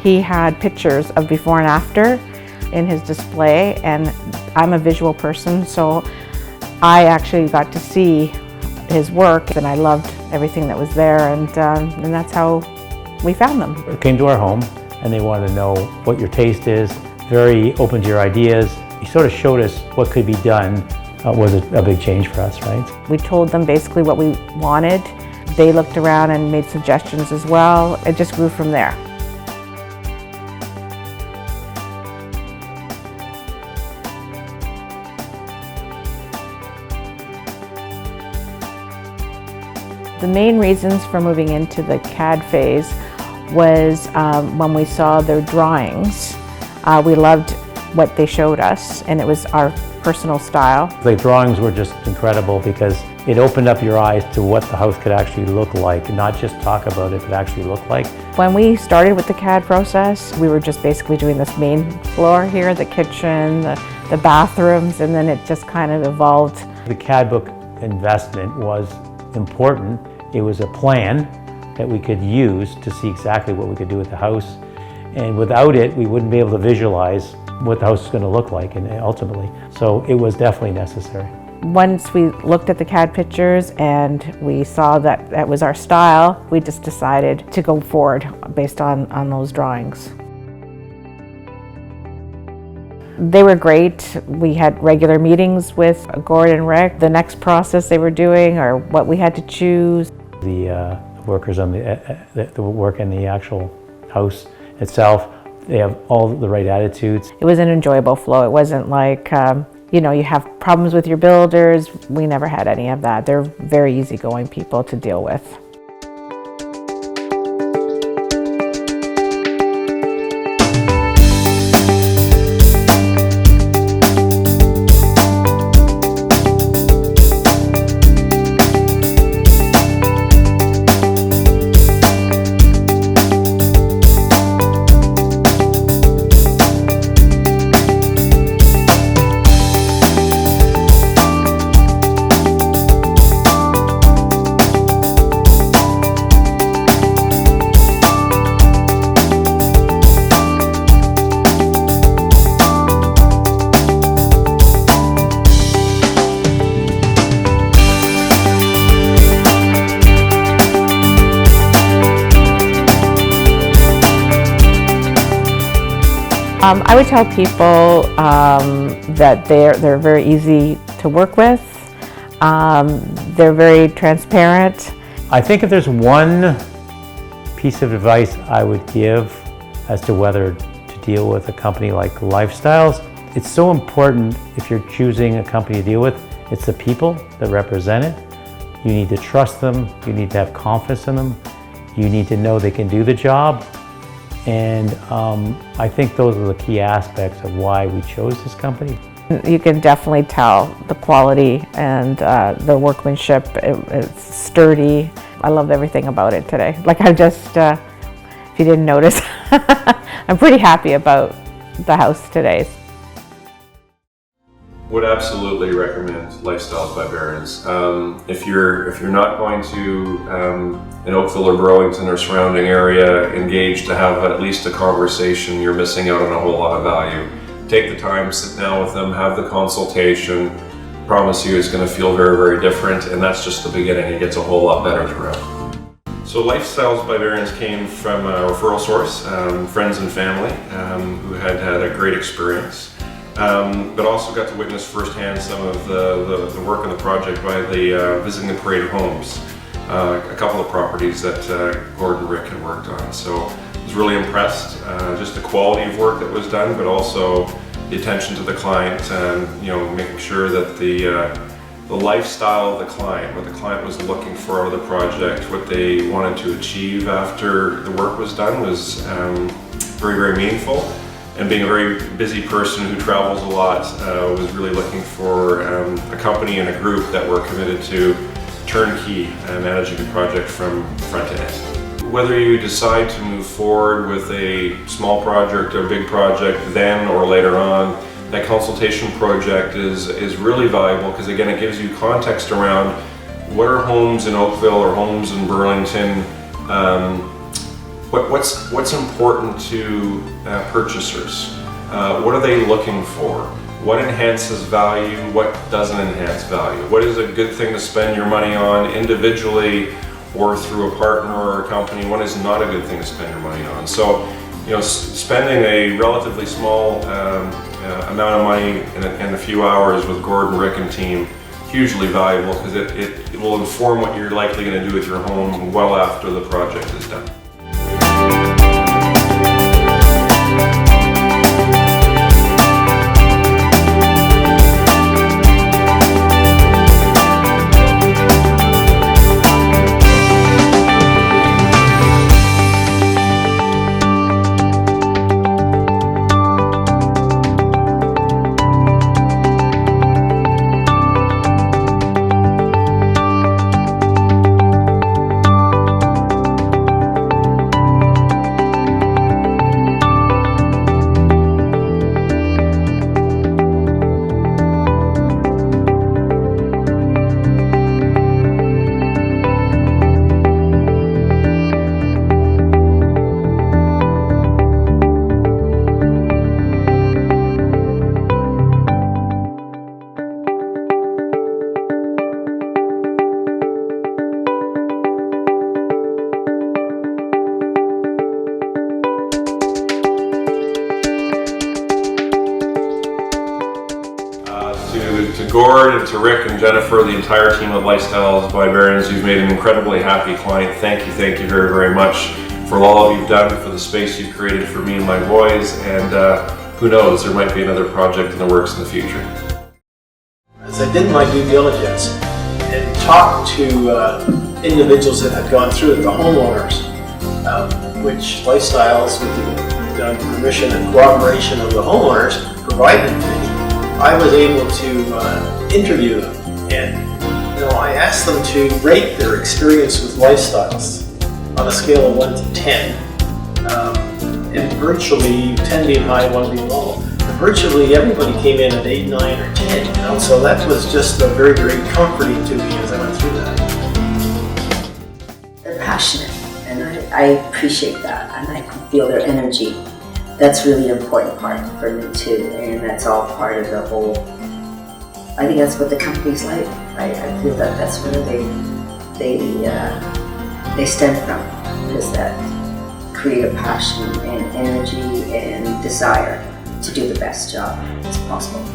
He had pictures of before and after in his display, and I'm a visual person, so I actually got to see his work, and I loved everything that was there, and that's how we found them. They came to our home and they wanted to know what your taste is, very open to your ideas. He sort of showed us what could be done. Was a big change for us, right? We told them basically what we wanted. They looked around and made suggestions as well. It just grew from there. The main reasons for moving into the CAD phase was when we saw their drawings. We loved what they showed us, and it was our personal style. The drawings were just incredible because it opened up your eyes to what the house could actually look like, not just talk about it, but actually look like. When we started with the CAD process, we were just basically doing this main floor here, the kitchen, the bathrooms, and then it just kind of evolved. The CAD book investment was important. It was a plan that we could use to see exactly what we could do with the house. And without it, we wouldn't be able to visualize what the house is going to look like, and ultimately. So it was definitely necessary. Once we looked at the CAD pictures and we saw that that was our style, we just decided to go forward based on those drawings. They were great. We had regular meetings with Gord and Rick. The next process they were doing or what we had to choose. The workers on the work in the actual house itself, they have all the right attitudes. It was an enjoyable flow. It wasn't like, you know, you have problems with your builders. We never had any of that. They're very easygoing people to deal with. I would tell people that they're very easy to work with. They're very transparent. I think if there's one piece of advice I would give as to whether to deal with a company like Lifestyles, it's so important if you're choosing a company to deal with, it's the people that represent it. You need to trust them, you need to have confidence in them, you need to know they can do the job. And I think those are the key aspects of why we chose this company. You can definitely tell the quality and the workmanship. It's sturdy. I love everything about it today. Like I just, if you didn't notice, I'm pretty happy about the house today. Would absolutely recommend Lifestyles by Barons. If you're not going to in Oakville or Burlington or surrounding area engage to have at least a conversation, you're missing out on a whole lot of value. Take the time, sit down with them, have the consultation. Promise you it's going to feel very, very different, and that's just the beginning. It gets a whole lot better throughout. So Lifestyles by Barons came from a referral source, friends and family who had a great experience. But also got to witness firsthand some of the work on the project by visiting the parade of homes, a couple of properties that Gord and Rick had worked on. So I was really impressed, just the quality of work that was done, but also the attention to the client, and making sure that the lifestyle of the client, what the client was looking for out of the project, what they wanted to achieve after the work was done was very, very meaningful. And being a very busy person who travels a lot, was really looking for a company and a group that were committed to turnkey managing the project from front to end. Whether you decide to move forward with a small project or big project then or later on, that consultation project is really valuable because again it gives you context around what are homes in Oakville or homes in Burlington What's important to purchasers? What are they looking for? What enhances value? What doesn't enhance value? What is a good thing to spend your money on individually or through a partner or a company? What is not a good thing to spend your money on? So, spending a relatively small amount of money in a few hours with Gordon, Rick, and team, hugely valuable, because it will inform what you're likely going to do with your home well after the project is done. To Gord and to Rick and Jennifer, the entire team of Lifestyles by Barons, you've made an incredibly happy client. Thank you very, very much for all you've done, for the space you've created for me and my boys, and who knows, there might be another project in the works in the future. As I did my due diligence and talked to individuals that had gone through it, the homeowners, which Lifestyles, with the permission and cooperation of the homeowners, provided me, I was able to interview them, and I asked them to rate their experience with Lifestyles on a scale of 1 to 10, and virtually 10 being high, 1 being low. And virtually everybody came in at 8, 9, or 10. So that was just very, very comforting to me as I went through that. They're passionate, and I appreciate that, and I can feel their energy. That's really an important part for me too, and that's all part of the whole. I think that's what the company's like. I feel that that's where they stem from, is that creative passion and energy and desire to do the best job as possible.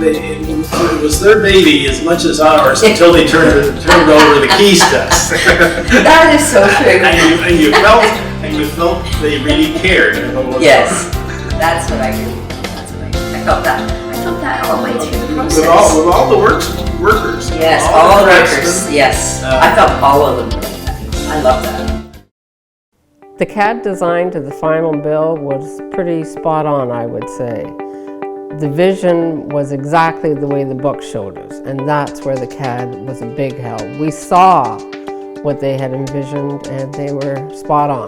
It was their baby as much as ours until they turned over the keys to us. That is so true. and you felt they really cared about what Yes, that's what I do. I felt that. I felt that all the way through the process. With all the workers. Yes, all the workers. Yes, I felt all of them like that. I love that. The CAD design to the final bill was pretty spot on, I would say. The vision was exactly the way the book showed us, and that's where the CAD was a big help. We saw what they had envisioned, and they were spot on.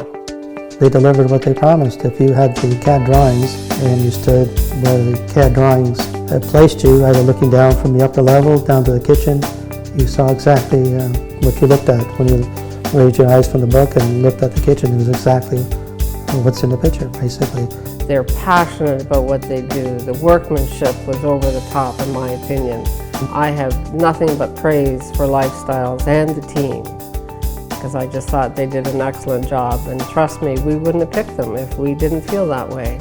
They delivered what they promised. If you had the CAD drawings and you stood where the CAD drawings had placed you, either looking down from the upper level down to the kitchen, you saw exactly what you looked at. When you raised your eyes from the book and looked at the kitchen, it was exactly what's in the picture, basically. They're passionate about what they do. The workmanship was over the top, in my opinion. I have nothing but praise for Lifestyles and the team, because I just thought they did an excellent job. And trust me, we wouldn't have picked them if we didn't feel that way.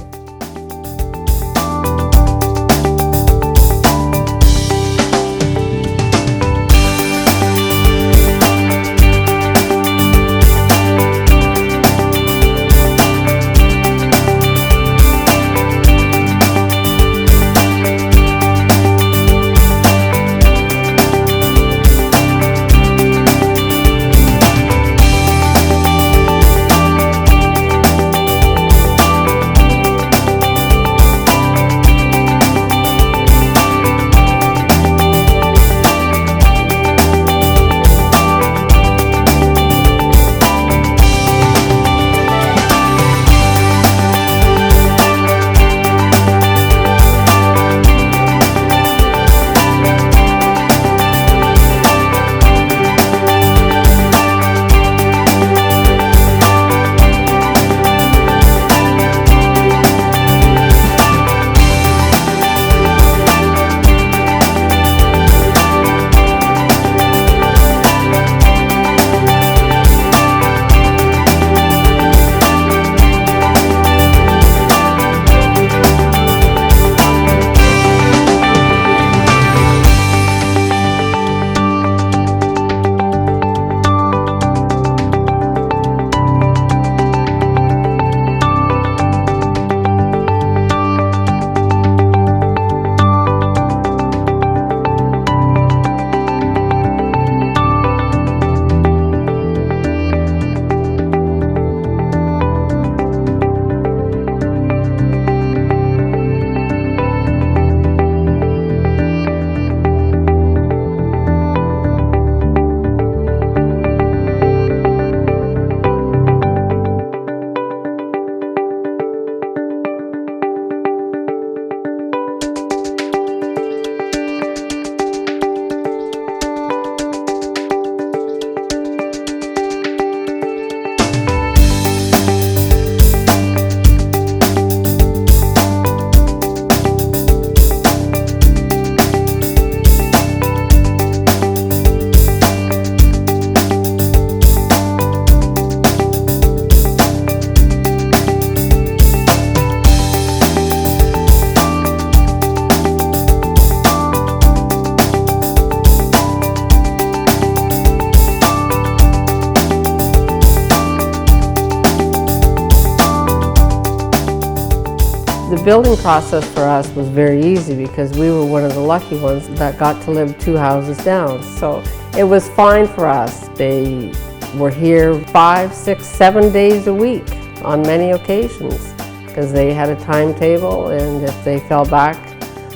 The building process for us was very easy because we were one of the lucky ones that got to live 2 houses down. So it was fine for us. They were here 5, 6, 7 days a week on many occasions because they had a timetable, and if they fell back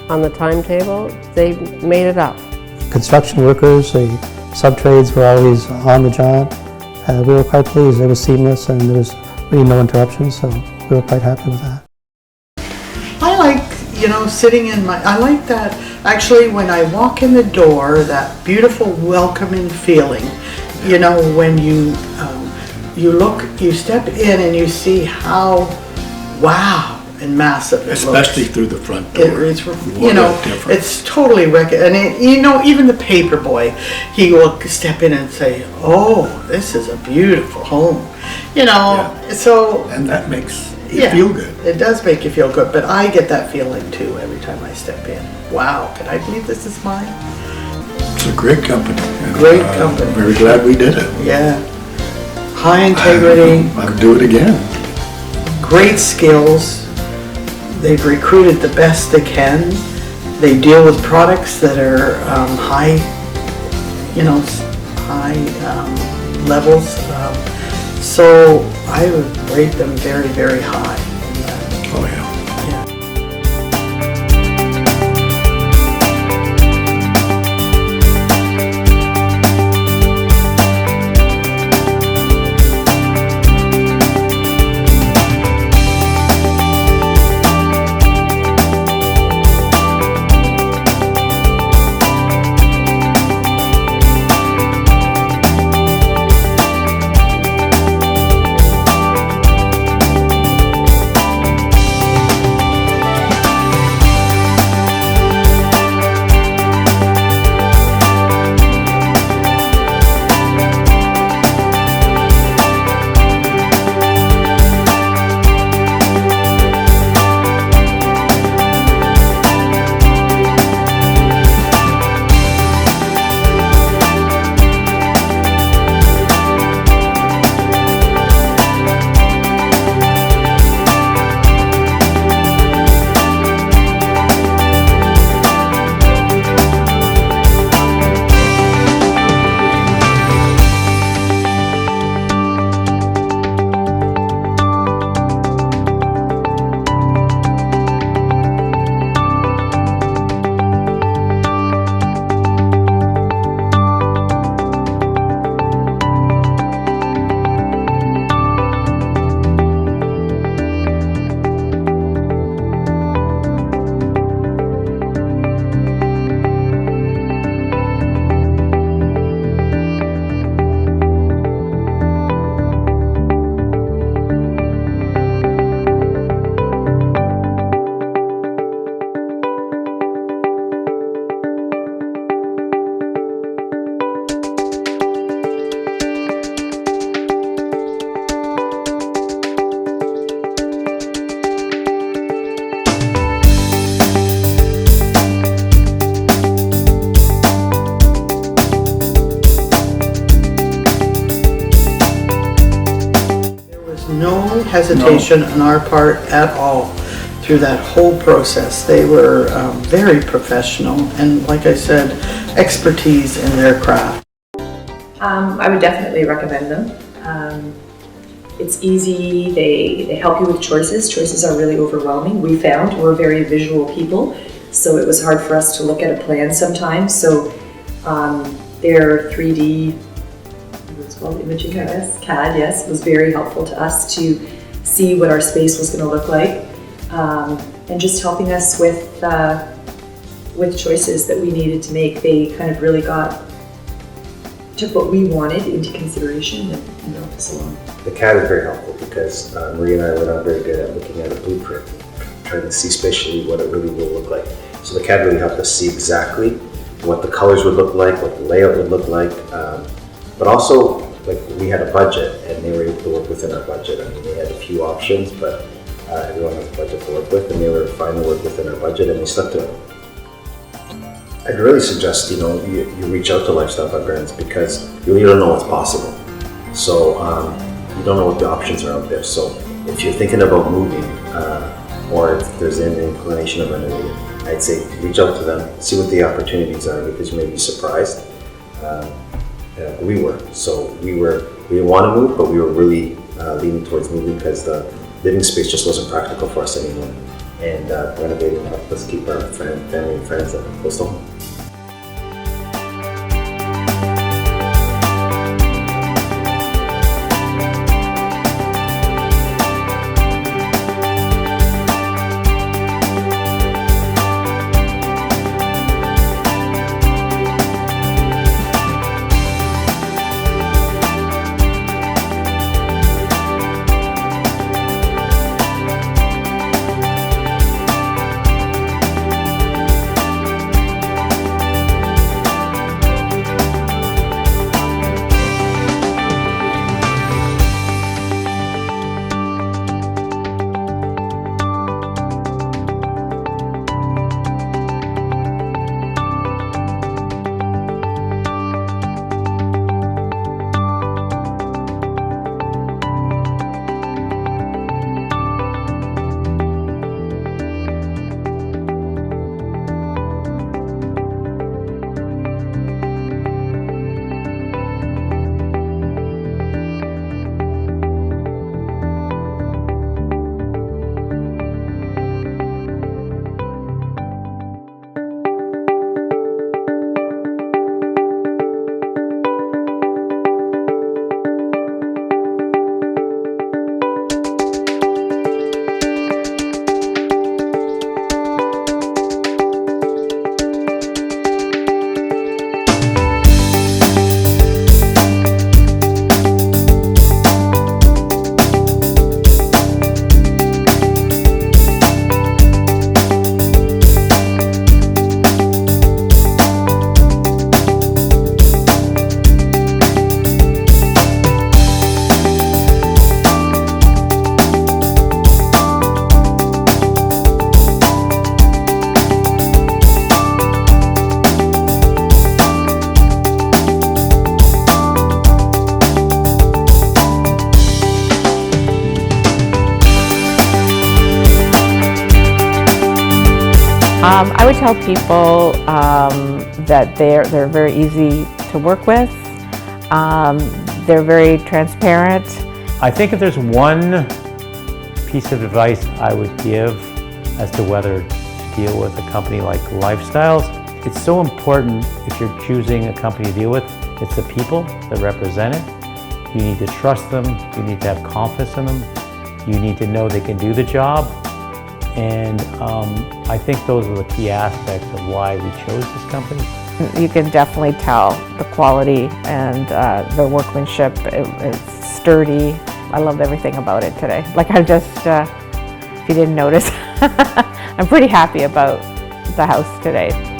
on the timetable, they made it up. Construction workers, the sub-trades were always on the job. We were quite pleased. It was seamless and there was really no interruptions, so we were quite happy with that. I like, you know, sitting in my, I like that, actually, when I walk in the door, that beautiful welcoming feeling, you know, when you you step in and you see how, wow, and massive it especially looks. Through the front door. It's, you know, it's totally, and it, you know, even the paper boy, he will step in and say, oh, this is a beautiful home, you know, so. And that makes you feel good. It does make you feel good, but I get that feeling too every time I step in. Wow, can I believe this is mine? It's a great company. And, Great company. Very glad we did it. Yeah. High integrity, I'll do it again. great skills. They've recruited the best they can. They deal with products that are high, you know, high levels. So I would rate them very, very high. Oh yeah. hesitation on our part at all through that whole process. They were very professional and, like I said, expertise in their craft. I would definitely recommend them. It's easy, they help you with choices. Choices are really overwhelming. We found we're very visual people, so it was hard for us to look at a plan sometimes. So their 3D, what's called imaging, CAD, yes, was very helpful to us to see what our space was going to look like, and just helping us with choices that we needed to make. They kind of really took what we wanted into consideration and helped us along. The CAD is very helpful because Marie and I were not very good at looking at a blueprint, trying to see spatially what it really will look like. So the CAD really helped us see exactly what the colors would look like, what the layout would look like, but also like we had a budget and they were able to work within our budget. I mean, they had a few options, but everyone has a budget to work with, and they were fine to work within our budget, and they stuck to it. I'd really suggest you reach out to Lifestyle by Barons because you really don't know what's possible. So you don't know what the options are out there. So if you're thinking about moving, or if there's an inclination of renovating, I'd say reach out to them, see what the opportunities are, because you may be surprised. We were. So we didn't want to move, but we were really leaning towards moving because the living space just wasn't practical for us anymore. And renovating helped us keep our family and friends close to home. I would tell people that they're very easy to work with. They're very transparent. I think if there's one piece of advice I would give as to whether to deal with a company like Lifestyles, it's so important if you're choosing a company to deal with, it's the people that represent it. You need to trust them, you need to have confidence in them, you need to know they can do the job. And I think those are the key aspects of why we chose this company. You can definitely tell the quality and the workmanship. It's sturdy. I loved everything about it today. Like I just, if you didn't notice, I'm pretty happy about the house today.